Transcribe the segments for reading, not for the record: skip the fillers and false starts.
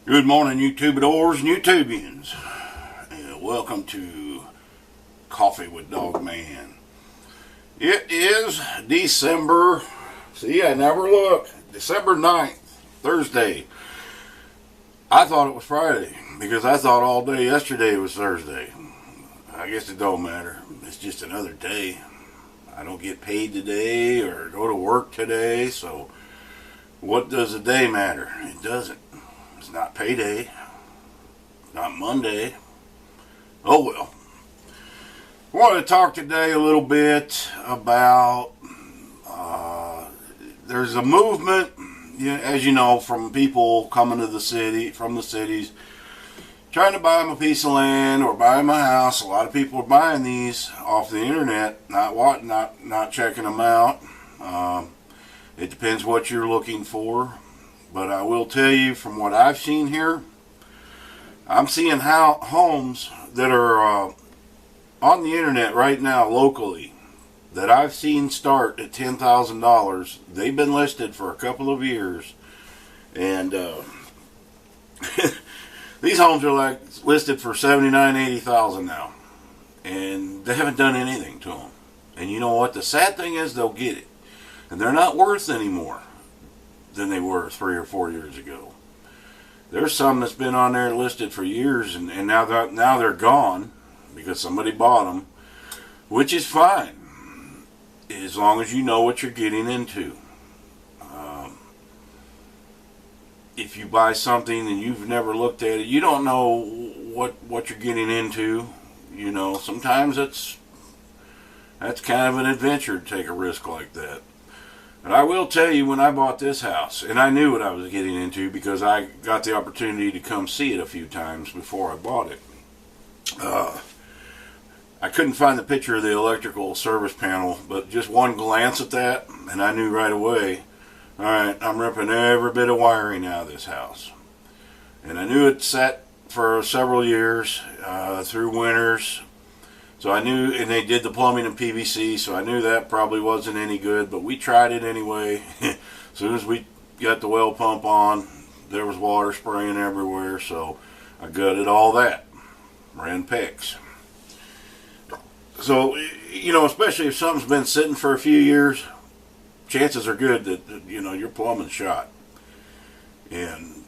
Good morning, YouTubadors and YouTubians. Welcome to Coffee with DOGMAN. It is December, see, I never look, December 9th, Thursday. I thought it was Friday because I thought all day yesterday was Thursday. I guess it don't matter. It's just another day. I don't get paid today or go to work today, so what does a day matter? It doesn't. It's not payday. Not Monday. Oh well. I want to talk today a little bit about there's a movement, as you know, from people coming to the city, from the cities, trying to buy them a piece of land or buy them a house. A lot of people are buying these off the internet, not checking them out. It depends what you're looking for. But I will tell you, from what I've seen here, I'm seeing how homes that are on the internet right now locally that I've seen start at $10,000. They've been listed for a couple of years, and these homes are like listed for $79,000, $80,000 now, and they haven't done anything to them. And you know what? The sad thing is, they'll get it, and they're not worth anymore than they were 3 or 4 years ago. There's some that's been on there listed for years, and now they're gone because somebody bought them, which is fine as long as you know what you're getting into. If you buy something and you've never looked at it, you don't know what you're getting into. You know, sometimes that's kind of an adventure to take a risk like that. But I will tell you, when I bought this house, and I knew what I was getting into because I got the opportunity to come see it a few times before I bought it. I couldn't find the picture of the electrical service panel, but just one glance at that, and I knew right away, all right, I'm ripping every bit of wiring out of this house. And I knew it sat for several years, through winters. So I knew, and they did the plumbing in PVC, so I knew that probably wasn't any good, but we tried it anyway. As soon as we got the well pump on, there was water spraying everywhere, so I gutted all that. Ran PEX. So, you know, especially if something's been sitting for a few years, chances are good that your plumbing's shot. And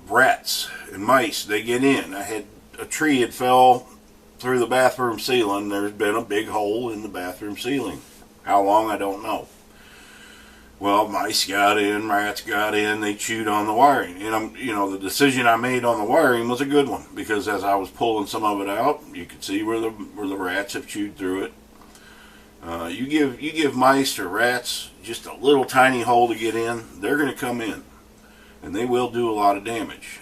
rats and mice, they get in. I had a tree that fell through the bathroom ceiling. There's been a big hole in the bathroom ceiling. How long, I don't know. Well, mice got in, rats got in, they chewed on the wiring. And the decision I made on the wiring was a good one, because as I was pulling some of it out, you could see where the rats have chewed through it. You give mice or rats just a little tiny hole to get in, they're going to come in, and they will do a lot of damage.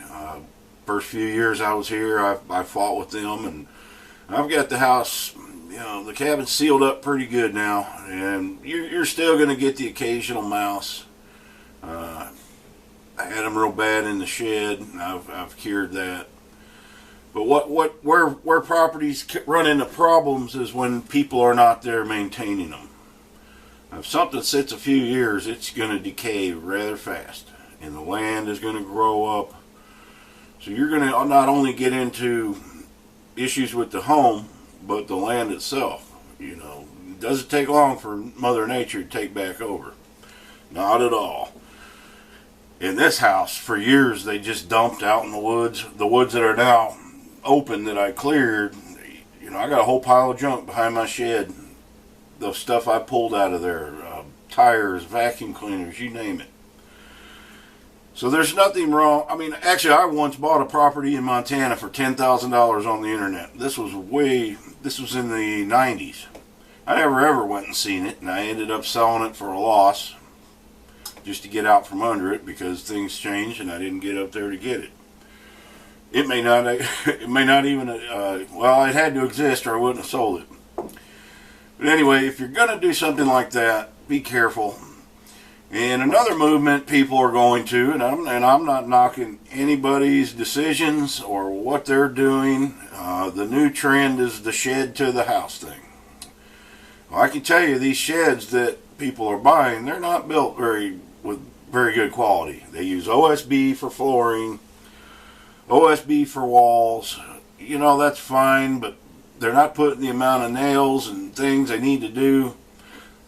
First few years I was here, I fought with them, and I've got the house, the cabin's sealed up pretty good now, and you're still going to get the occasional mouse. I had them real bad in the shed, and I've cured that. But where properties run into problems is when people are not there maintaining them. If something sits a few years, it's going to decay rather fast, and the land is going to grow up. So you're going to not only get into issues with the home, but the land itself. It doesn't take long for Mother Nature to take back over. Not at all. In this house, for years, they just dumped out in the woods that are now open that I cleared. I got a whole pile of junk behind my shed. The stuff I pulled out of there, tires, vacuum cleaners, you name it. So there's nothing wrong. I mean, actually, I once bought a property in Montana for $10,000 on the internet. This was in the 90s. I never ever went and seen it, and I ended up selling it for a loss just to get out from under it, because things changed and I didn't get up there to get it. It may not even, it had to exist or I wouldn't have sold it. But anyway, if you're going to do something like that, be careful. And another movement people are going to, and I'm not knocking anybody's decisions or what they're doing, the new trend is the shed to the house thing. Well, I can tell you, these sheds that people are buying, they're not built with very good quality. They use OSB for flooring, OSB for walls. You know, that's fine, but they're not putting the amount of nails and things they need to do.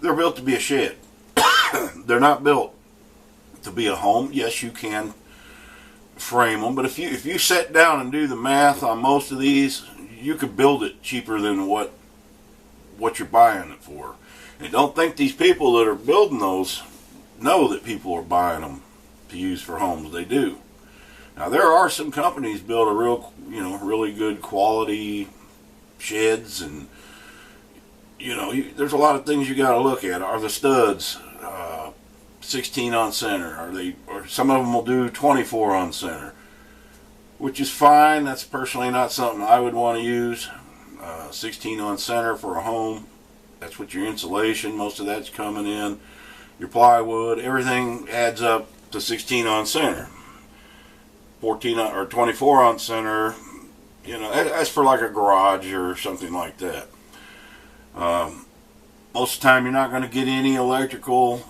They're built to be a shed. They're not built to be a home. Yes, you can frame them, but if you sit down and do the math on most of these, you could build it cheaper than what you're buying it for. And don't think these people that are building those know that people are buying them to use for homes. They do. Now, there are some companies build a really good quality sheds, and there's a lot of things you got to look at. Are the studs 16 on center? Or some of them will do 24 on center, which is fine. That's personally not something I would want to use. 16 on center for a home. That's what your insulation, most of that's coming in. Your plywood, everything adds up to 16 on center. 14 or 24 on center, that's for like a garage or something like that. Most of the time you're not going to get any electrical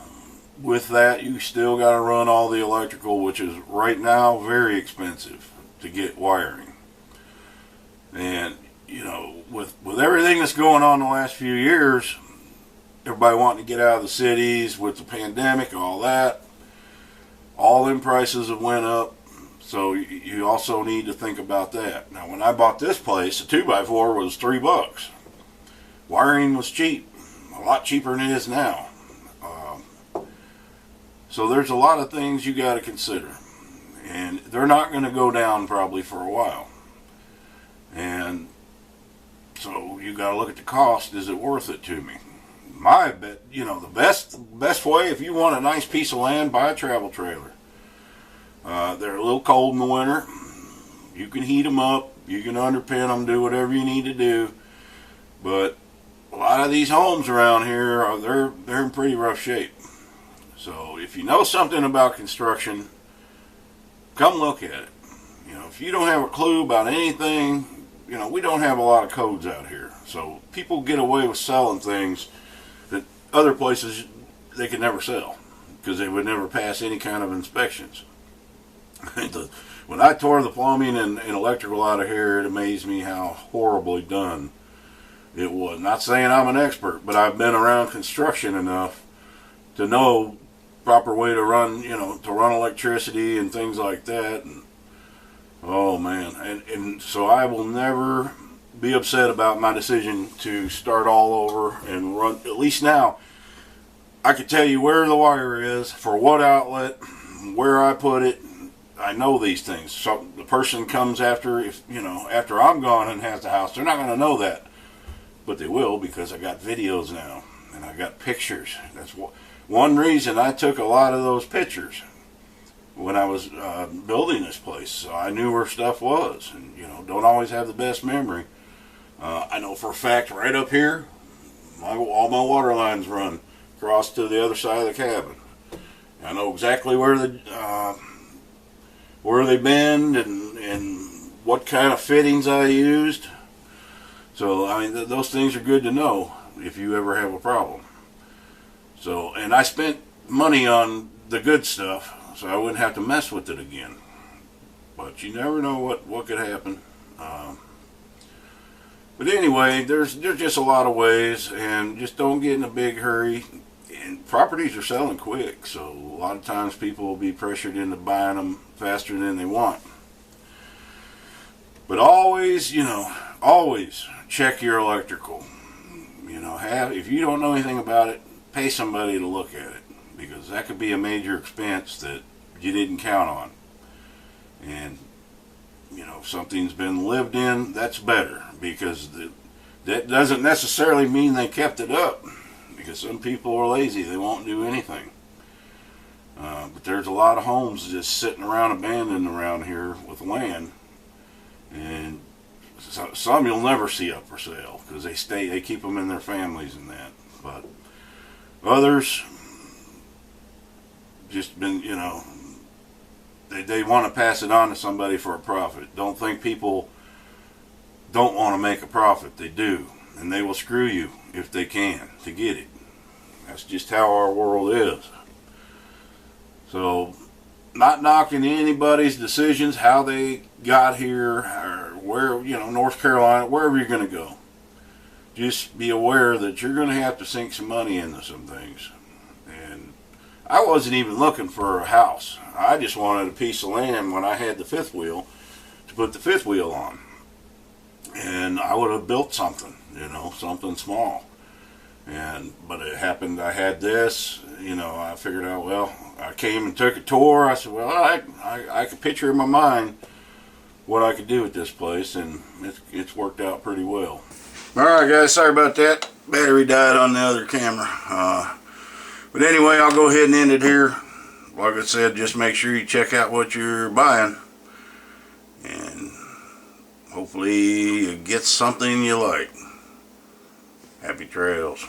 with that. You still got to run all the electrical, which is right now very expensive to get wiring. And with everything that's going on the last few years, everybody wanting to get out of the cities with the pandemic, all that, all them prices have went up. So you also need to think about that. Now, when I bought this place, a 2x4 was $3. Wiring was cheap, a lot cheaper than it is now. So there's a lot of things you got to consider, and they're not going to go down probably for a while. And so you got to look at the cost. Is it worth it to me? My bet, the best way, if you want a nice piece of land, buy a travel trailer. They're a little cold in the winter. You can heat them up. You can underpin them, do whatever you need to do. But a lot of these homes around here, they're in pretty rough shape. So if you know something about construction, come look at it. If you don't have a clue about anything, we don't have a lot of codes out here. So people get away with selling things that other places they could never sell because they would never pass any kind of inspections. When I tore the plumbing and electrical out of here, it amazed me how horribly done it was. Not saying I'm an expert, but I've been around construction enough to know proper way to run, to run electricity and things like that. And oh man, and so I will never be upset about my decision to start all over and run. At least now, I can tell you where the wire is, for what outlet, where I put it. I know these things. So the person comes after I'm gone and has the house, they're not going to know that, but they will because I got videos now and I got pictures. That's one reason I took a lot of those pictures when I was building this place, so I knew where stuff was. And don't always have the best memory. I know for a fact right up here, all my water lines run across to the other side of the cabin. I know exactly where they bend and what kind of fittings I used. So I mean, those things are good to know if you ever have a problem. So, and I spent money on the good stuff, so I wouldn't have to mess with it again. But you never know what could happen. But anyway, there's just a lot of ways, and just don't get in a big hurry. And properties are selling quick, so a lot of times people will be pressured into buying them faster than they want. But always check your electrical. If you don't know anything about it, pay somebody to look at it, because that could be a major expense that you didn't count on. And if something's been lived in, that's better, because that doesn't necessarily mean they kept it up, because some people are lazy, they won't do anything. But there's a lot of homes just sitting around abandoned around here with land, and some you'll never see up for sale because they keep them in their families and that. But others just been, they want to pass it on to somebody for a profit. Don't think people don't want to make a profit. They do, and they will screw you if they can to get it. That's just how our world is. So, not knocking anybody's decisions, how they got here, or where, North Carolina, wherever you're going to go. Just be aware that you're going to have to sink some money into some things. And I wasn't even looking for a house. I just wanted a piece of land when I had the fifth wheel to put the fifth wheel on. And I would have built something, something small. But it happened, I had this, I figured out, well, I came and took a tour. I said, well, I could picture in my mind what I could do with this place, and it's worked out pretty well. Alright guys, sorry about that. Battery died on the other camera. But anyway, I'll go ahead and end it here. Like I said, just make sure you check out what you're buying. And hopefully you get something you like. Happy trails.